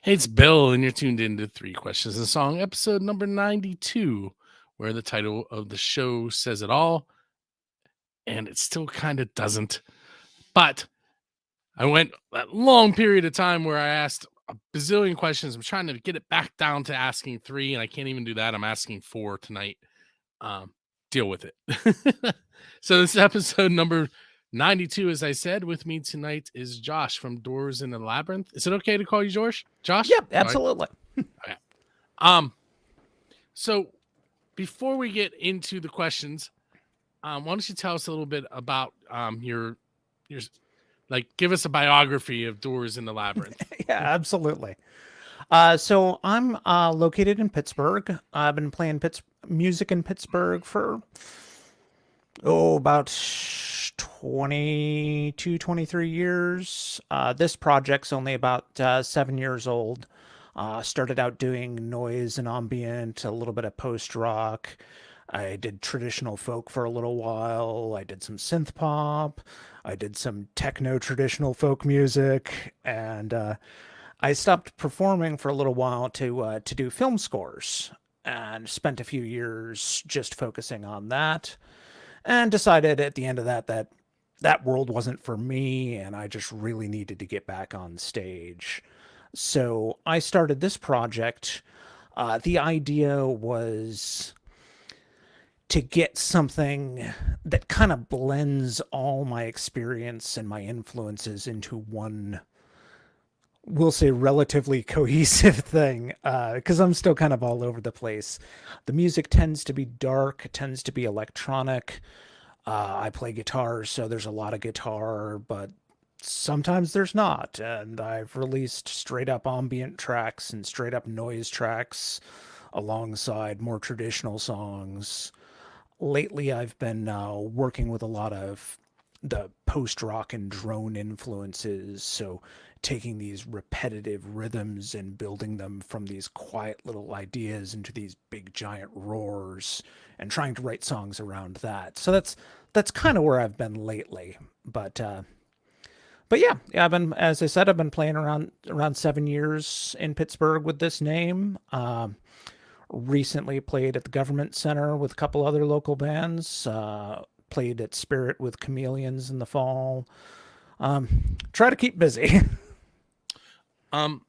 Hey, it's Bill, and you're tuned into Three Questions and a Song, episode number 92, where the title of the show says it all, and it still kind of doesn't. But I went that long period of time where I asked a bazillion questions. I'm trying to get it back down to asking three, and I can't even do that. I'm asking four tonight. Um, Deal with it. So this is episode number 92, as I said. With me tonight is Josh from Doors in the Labyrinth. Is it okay to call you Josh? Josh? Yep, absolutely. Okay. Um, so before we get into the questions, why don't you tell us a little bit about your like give us a biography of Doors in the Labyrinth. Yeah, absolutely. So I'm located in Pittsburgh. I've been playing music in Pittsburgh for about 22, 23 years. This project's only about 7 years old. Started out doing noise and ambient, a little bit of post rock. I did traditional folk for a little while. I did some synth pop. I did some techno traditional folk music, and I stopped performing for a little while to do film scores, and spent a few years just focusing on that, and decided at the end of that world wasn't for me, and I just really needed to get back on stage. So I started this project. The idea was to get something that kind of blends all my experience and my influences into one, we'll say, relatively cohesive thing, because I'm still kind of all over the place. The music tends to be dark, it tends to be electronic. I play guitar, so there's a lot of guitar, but sometimes there's not. And I've released straight up ambient tracks and straight up noise tracks alongside more traditional songs. Lately, I've been working with a lot of the post rock and drone influences. So, taking these repetitive rhythms and building them from these quiet little ideas into these big giant roars, and trying to write songs around that. So that's kind of where I've been lately. But yeah, I've been, as I said, I've been playing around 7 years in Pittsburgh with this name. Recently played at the Government Center with a couple other local bands. Played at Spirit with Chameleons in the fall. Try to keep busy. Um,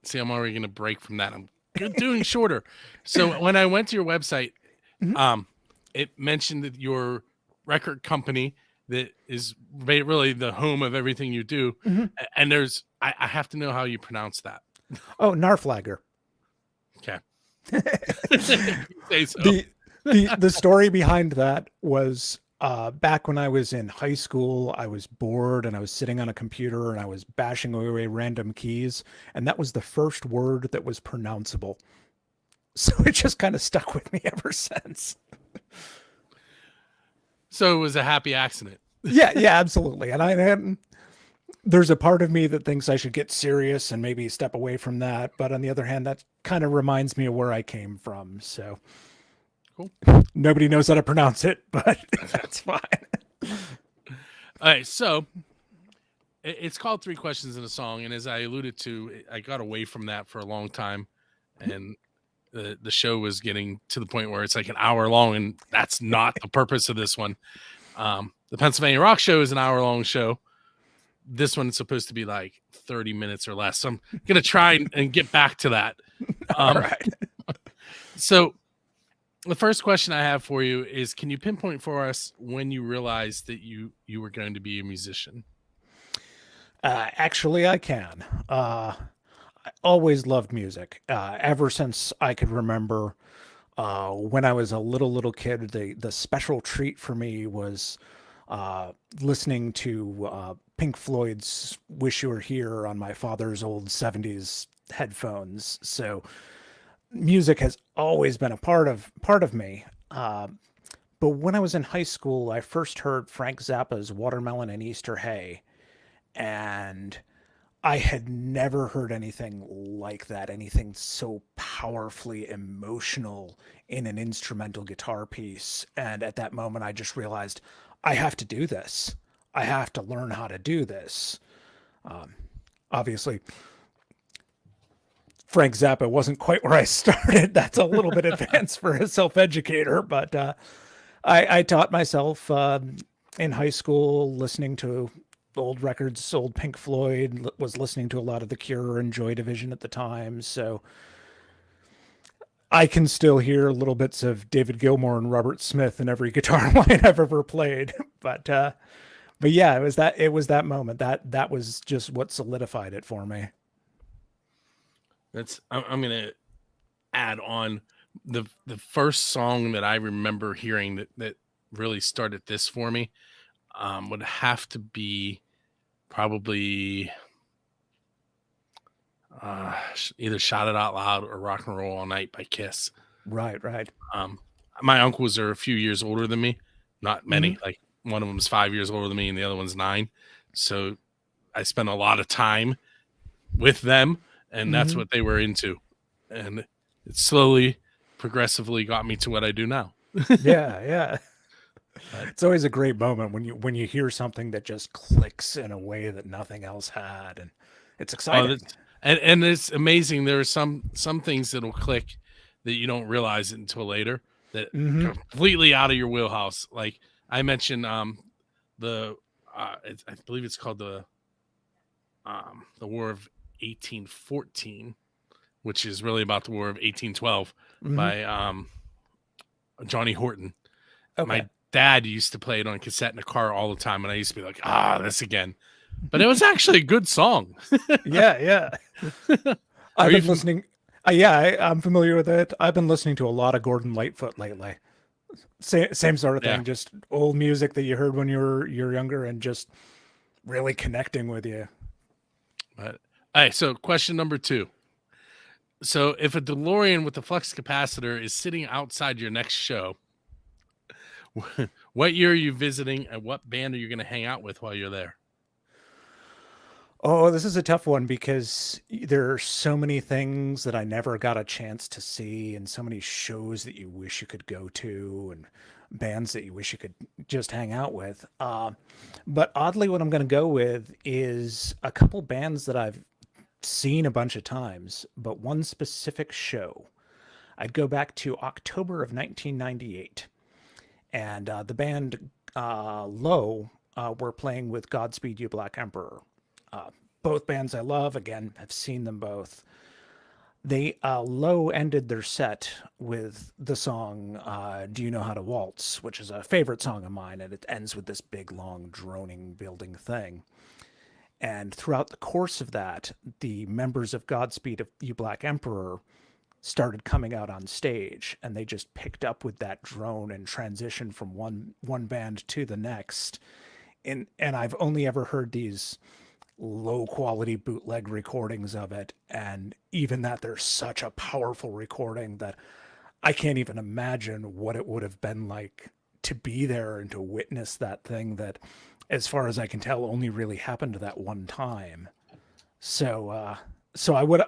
See, I'm already gonna break from that. I'm doing shorter. So when I went to your website, Mhm. it mentioned that your record company that is really the home of everything you do. Mhm. And I have to know how you pronounce that. Oh, Narflagger. Okay. You say so. The story behind that was back when I was in high school. I was bored and I was sitting on a computer and I was bashing away random keys, and that was the first word that was pronounceable. So it just kind of stuck with me ever since. So it was a happy accident. Yeah, absolutely. And there's a part of me that thinks I should get serious and maybe step away from that, but on the other hand, that kind of reminds me of where I came from. So Cool. nobody knows how to pronounce it, but that's fine. All right, so it's called Three Questions in a Song, and as I alluded to, I got away from that for a long time, and the show was getting to the point where it's like an hour long, and that's not the purpose of this one. The Pennsylvania Rock Show is an hour-long show. This one is supposed to be like 30 minutes or less, so I'm gonna try and get back to that. All right. So the first question I have for you is, can you pinpoint for us when you realized that you were going to be a musician? Actually, I can. I always loved music. Ever since I could remember, when I was a little kid, the special treat for me was listening to Pink Floyd's "Wish You Were Here" on my father's old '70s headphones. So music has always been a part of me. But when I was in high school, I first heard Frank Zappa's "Watermelon and Easter Hay," and I had never heard anything like that, anything so powerfully emotional in an instrumental guitar piece. And at that moment, I just realized I have to do this. I have to learn how to do this. Obviously, Frank Zappa wasn't quite where I started. That's a little bit advanced for a self-educator, but I taught myself in high school listening to old records, old Pink Floyd, was listening to a lot of The Cure and Joy Division at the time. So I can still hear little bits of David Gilmour and Robert Smith in every guitar line I've ever played. But yeah, it was that moment that was just what solidified it for me. I'm gonna add on the first song that I remember hearing that really started this for me would have to be probably either Shout It Out Loud or Rock and Roll All Night by Kiss. Right. My uncles are a few years older than me, not many. Mhm. Like one of them's 5 years older than me and the other one's 9. So I spent a lot of time with them, and that's Mhm. what they were into. And it slowly, progressively got me to what I do now. Yeah. But, It's always a great moment when you hear something that just clicks in a way that nothing else had, and it's exciting. and it's amazing. There are some things that'll click that you don't realize it until later, that Hmm. completely out of your wheelhouse. Like I mentioned, the I believe it's called the War of 1814, which is really about the War of 1812 Hmm. by Johnny Horton. Okay. My dad used to play it on cassette in the car all the time, and I used to be like, this again. But it was actually a good song. Yeah. Are I've you been listening. I'm familiar with it. I've been listening to a lot of Gordon Lightfoot lately. Same sort of Yeah. thing. Just old music that you heard when you're younger, and just really connecting with you. But, all right, so question number 2. So if a DeLorean with a flux capacitor is sitting outside your next show, what year are you visiting and what band are you going to hang out with while you're there? Oh, this is a tough one because there are so many things that I never got a chance to see, and so many shows that you wish you could go to, and bands that you wish you could just hang out with. But oddly, what I'm going to go with is a couple bands that I've seen a bunch of times, but one specific show. I'd go back to October of 1998, and the band Low were playing with Godspeed You Black Emperor. Uh, Both bands I love. Again, I've seen them both. They Low ended their set with the song "Do You Know How to Waltz," which is a favorite song of mine, and it ends with this big, long, droning, building thing. And throughout the course of that, the members of Godspeed of You Black Emperor started coming out on stage, and they just picked up with that drone and transitioned from one band to the next. And I've only ever heard these low quality bootleg recordings of it, and even that, they're such a powerful recording that I can't even imagine what it would have been like to be there and to witness that thing that, as far as I can tell, only really happened that one time. So I would,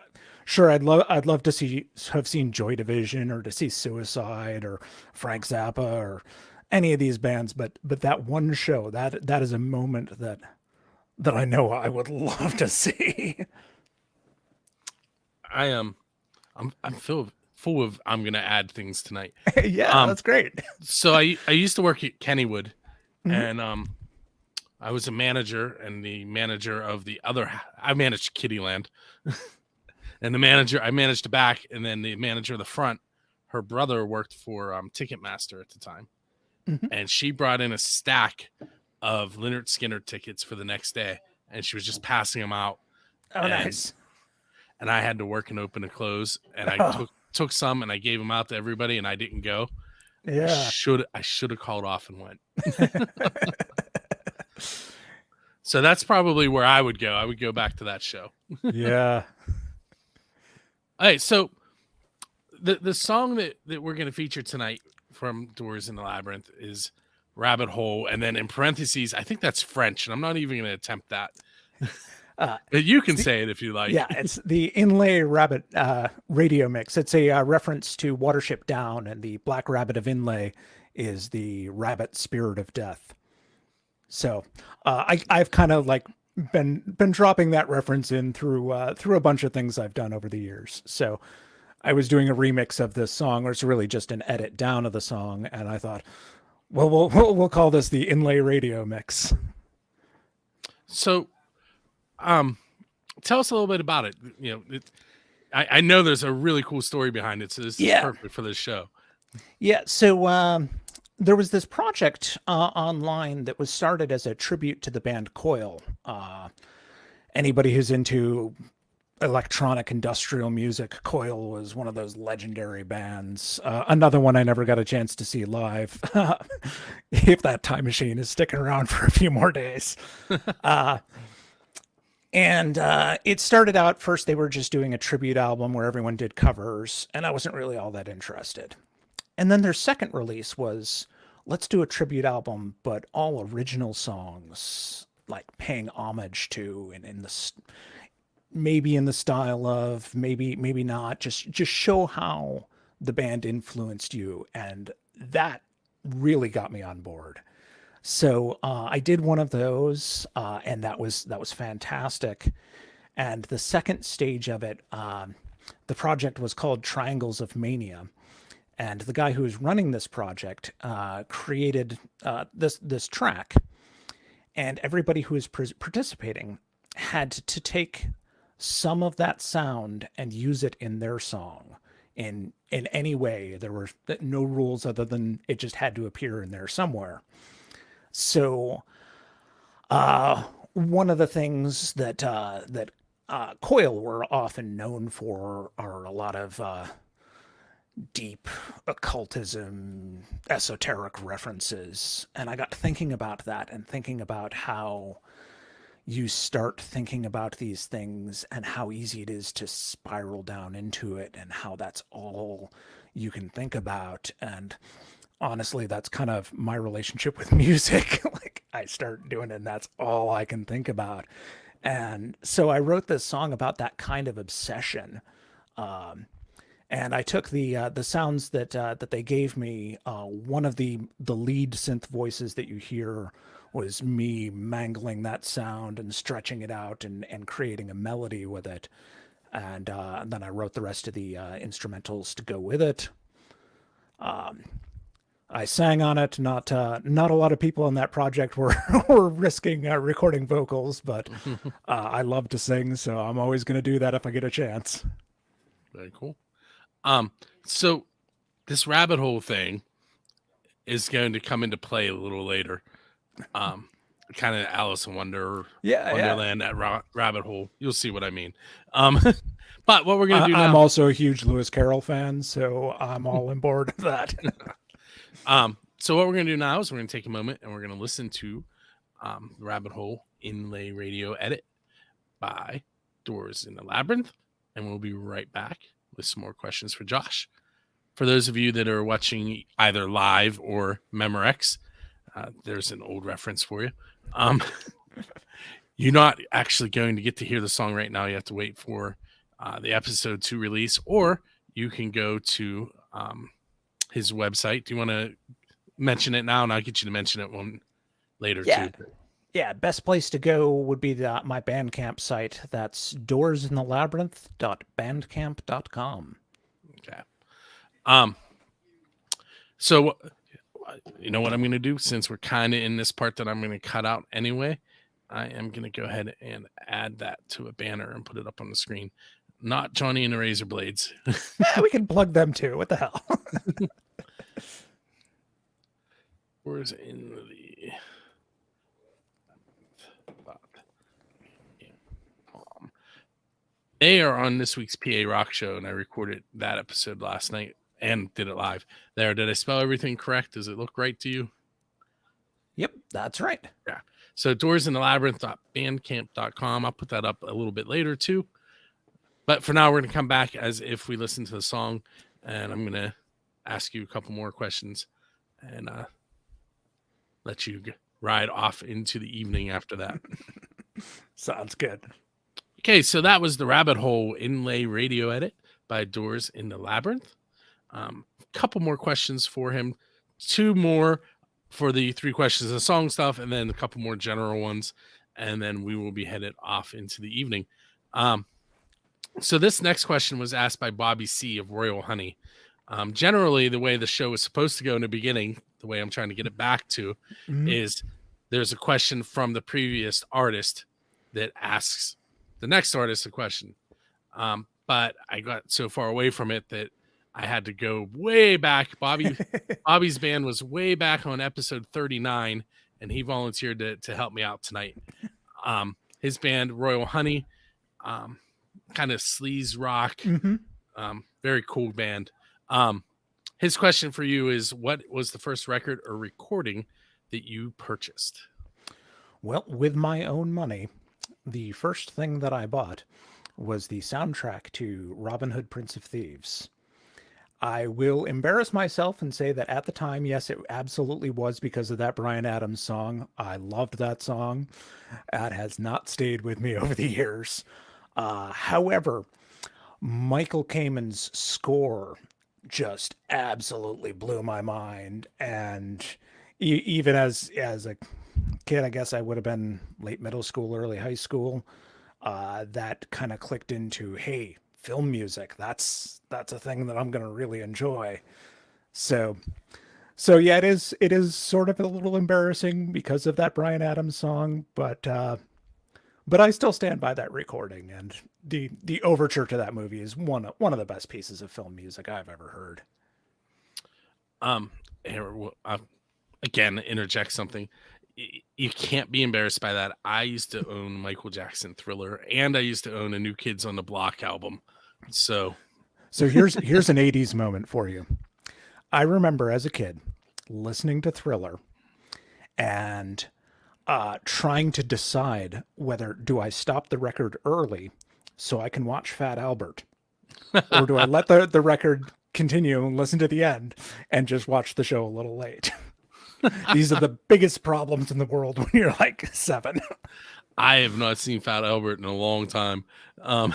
sure, I'd love to have seen Joy Division, or to see Suicide, or Frank Zappa, or any of these bands, but that one show, that is a moment that I know I would love to see. I am I'm full of I'm going to add things tonight. Yeah, Um that's great. so I used to work at Kennywood, Mhm. and I was a manager, and the manager of the other I managed Kittyland. And the manager I managed the back, and then the manager of the front, her brother worked for Ticketmaster at the time, Mhm. and she brought in a stack of Leonard Skinner tickets for the next day, and she was just passing them out, Oh, and nice. I had to work and open and close, and I Oh, took some and I gave them out to everybody, and I didn't go. yeah. I should have called off and went. So that's probably where I would go. I would go back to that show. Yeah. All right, so the song that we're going to feature tonight from Doors in the Labyrinth is Rabbit Hole, and then in parentheses, I think that's French, and I'm not even going to attempt that. Uh, But you it's can the say it if you like. Yeah, it's the Inlay Rabbit radio mix. It's a reference to Watership Down, and the Black Rabbit of Inlay is the rabbit spirit of death. So I've kind of like been dropping that reference in through a bunch of things I've done over the years. So I was doing a remix of this song, or it's really just an edit down of the song, and I thought, well, we'll call this the Inlay Radio mix. So, tell us a little bit about it. I know there's a really cool story behind it, so this is perfect for this show. Yeah. So there was this project online that was started as a tribute to the band Coil. Anybody who's into electronic industrial music, Coil was one of those legendary bands. Another one I never got a chance to see live. If that time machine is sticking around for a few more days. And it started out first, they were just doing a tribute album where everyone did covers, and I wasn't really all that interested. And then their second release was, let's do a tribute album, but all original songs, like paying homage to, and in the maybe in the style of, maybe not, just show how the band influenced you, and that really got me on board. So I did one of those, and that was fantastic. And the second stage of it, the project was called Triangles of Mania, and the guy who was running this project created this track, and everybody who was participating had to take some of that sound and use it in their song in any way. There were no rules other than it just had to appear in there somewhere. So, one of the things that Coil were often known for are a lot of deep occultism, esoteric references. And I got thinking about that and thinking about how you start thinking about these things and how easy it is to spiral down into it, and how that's all you can think about. And honestly, that's kind of my relationship with music. Like, I start doing it and that's all I can think about. And so I wrote this song about that kind of obsession. And I took the sounds that they gave me. One of the lead synth voices that you hear was me mangling that sound and stretching it out and creating a melody with it. And then I wrote the rest of the instrumentals to go with it. I sang on it. Not a lot of people on that project were risking recording vocals, but I love to sing, so I'm always going to do that if I get a chance. Very cool. So this rabbit hole thing is going to come into play a little later. Kind of Alice in Wonderland, that rabbit hole. You'll see what I mean. But what we're going to do now, I'm also a huge Lewis Carroll fan, so I'm all on board with that. So what we're going to do now is we're going to take a moment and we're going to listen to Rabbit Hole Inlay Radio Edit by Doors in the Labyrinth, and we'll be right back with some more questions for Josh. For those of you that are watching either live or Memorex, there's an old reference for you. You're not actually going to get to hear the song right now. You have to wait for the episode to release, or you can go to his website. Do you want to mention it now, and I'll get you to mention it one later too? Yeah, best place to go would be my Bandcamp site. That's doorsinthelabyrinth.bandcamp.com. Okay. So you know what I'm going to do, since we're kind of in this part that I'm going to cut out anyway, I am going to go ahead and add that to a banner and put it up on the screen. Not Johnny and the Razor Blades. We can plug them too. What the hell? Where's in the they are on this week's PA Rock Show, and I recorded that episode last night and did it live there. Did I spell everything correct? Does it look right to you? Yep, that's right. Yeah. So doorsinthelabyrinth.bandcamp.com. I'll put that up a little bit later too. But for now, we're going to come back as if we listen to the song, and I'm going to ask you a couple more questions and let you ride off into the evening after that. Sounds good. Okay, so that was the Rabbit Hole Inlay Radio Edit by Doors in the Labyrinth. Couple more questions for him. Two more for the 3 questions of song stuff, and then a couple more general ones. and then we will be headed off into the evening. So this next question was asked by Bobby C. of Royal Honey. Generally, the way the show was supposed to go in the beginning, the way I'm trying to get it back to, is there's a question from the previous artist that asks the next artist a question. But I got so far away from it that I had to go way back. Bobby's band was way back on episode 39, and he volunteered to help me out tonight. His band, Royal Honey, kind of sleaze rock, very cool band. His question for you is, what was the first record or recording that you purchased? Well, with my own money, the first thing that I bought was the soundtrack to Robin Hood, Prince of Thieves. I will embarrass myself and say that at the time, yes, it absolutely was because of that Bryan Adams song. I loved that song. It has not stayed with me over the years. However, Michael Kamen's score just absolutely blew my mind. And even as a kid, I guess I would have been late middle school, early high school, that kind of clicked into, hey, film music, that's a thing that I'm going to really enjoy. So yeah, it is sort of a little embarrassing because of that Bryan Adams song, but I still stand by that recording, and the overture to that movie is one of the best pieces of film music I've ever heard. Again, interject something. You can't be embarrassed by that. I used to own Michael Jackson Thriller, and I used to own a New Kids on the Block album. So here's an 80s moment for you. I remember as a kid listening to Thriller and trying to decide whether do I stop the record early so I can watch Fat Albert, or do I let the record continue and listen to the end and just watch the show a little late. These are the biggest problems in the world when you're like 7. I have not seen Fat Albert in a long time. Yeah,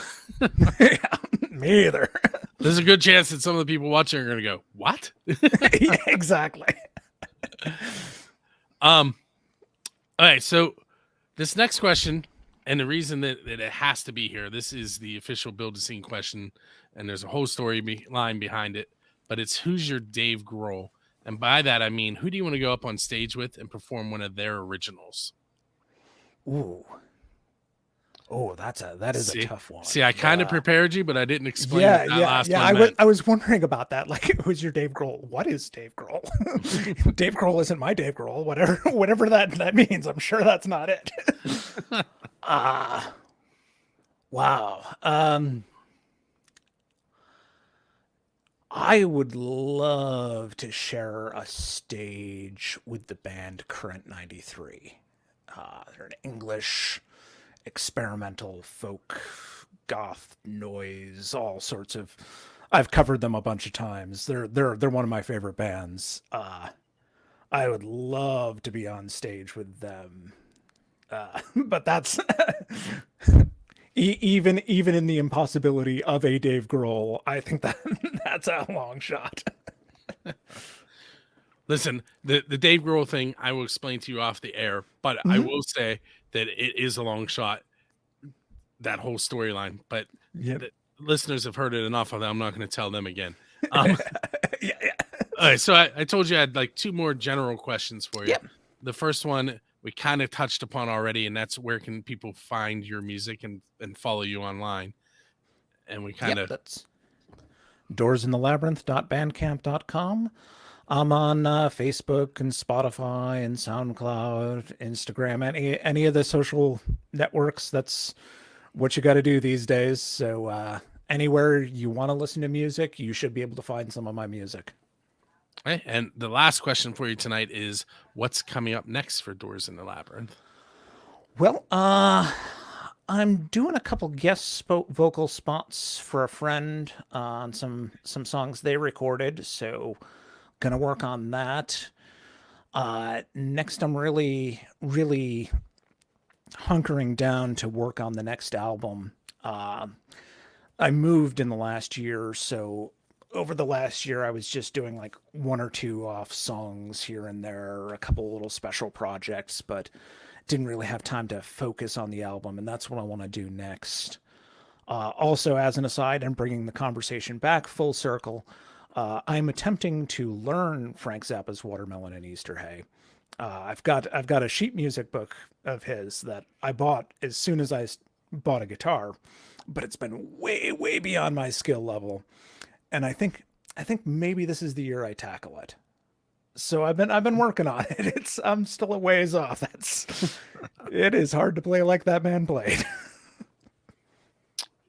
me either. There's a good chance that some of the people watching are going to go, what? Yeah, exactly. All right, so this next question, and the reason that it has to be here, this is the official Build a Scene question, and there's a whole story line behind it, but it's who's your Dave Grohl? And by that, I mean, who do you want to go up on stage with and perform one of their originals? Ooh. Oh, that is a tough one. See, I kind of prepared you, but I didn't explain what that last one meant. I was wondering about that. Like, who's your Dave Grohl? What is Dave Grohl? Dave Grohl isn't my Dave Grohl. Whatever that means. I'm sure that's not it. Wow. I would love to share a stage with the band Current 93. They're an English experimental folk, goth, noise, all sorts of. I've covered them a bunch of times. They're one of my favorite bands. I would love to be on stage with them, but that's even in the impossibility of a Dave Grohl. I think that's a long shot. Listen, the Dave Grohl thing, I will explain to you off the air, but I will say that it is a long shot, that whole storyline. But the listeners have heard it enough of that. I'm not going to tell them again. Yeah. All right, so I told you I had like 2 more general questions for you. Yep. The first one we kind of touched upon already, and that's where can people find your music and follow you online? And we kind of... that's doorsinthelabyrinth.bandcamp.com. I'm on Facebook and Spotify and SoundCloud, Instagram, any of the social networks. That's what you got to do these days. So anywhere you want to listen to music, you should be able to find some of my music. Okay. And the last question for you tonight is, what's coming up next for Doors in the Labyrinth? Well, I'm doing a couple guest vocal spots for a friend on some songs they recorded. So gonna work on that. Next, I'm really hunkering down to work on the next album. I moved in the last year, so over the last year I was just doing like 1 or 2 off songs here and there, a couple little special projects, but didn't really have time to focus on the album, and that's what I want to do next. Also, as an aside, and bringing the conversation back full circle, I'm attempting to learn Frank Zappa's Watermelon and Easter Hay. I've got a sheet music book of his that I bought as soon as I bought a guitar, but it's been way beyond my skill level, and I think maybe this is the year I tackle it. So I've been working on it. I'm still a ways off. It is hard to play like that man played.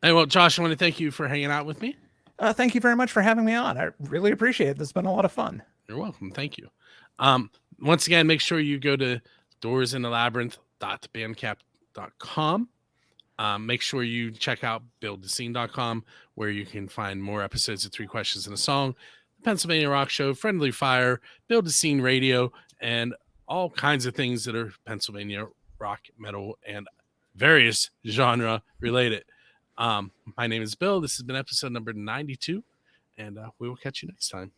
Hey, well, Josh, I want to thank you for hanging out with me. Thank you very much for having me on. I really appreciate it. This has been a lot of fun. You're welcome. Thank you. Once again, make sure you go to doorsinthelabyrinth.bandcamp.com. Make sure you check out buildthescene.com, where you can find more episodes of 3 Questions and a Song, the Pennsylvania Rock Show, Friendly Fire, Build a Scene Radio, and all kinds of things that are Pennsylvania rock, metal, and various genre related. My name is Bill. This has been episode number 92, and we will catch you next time.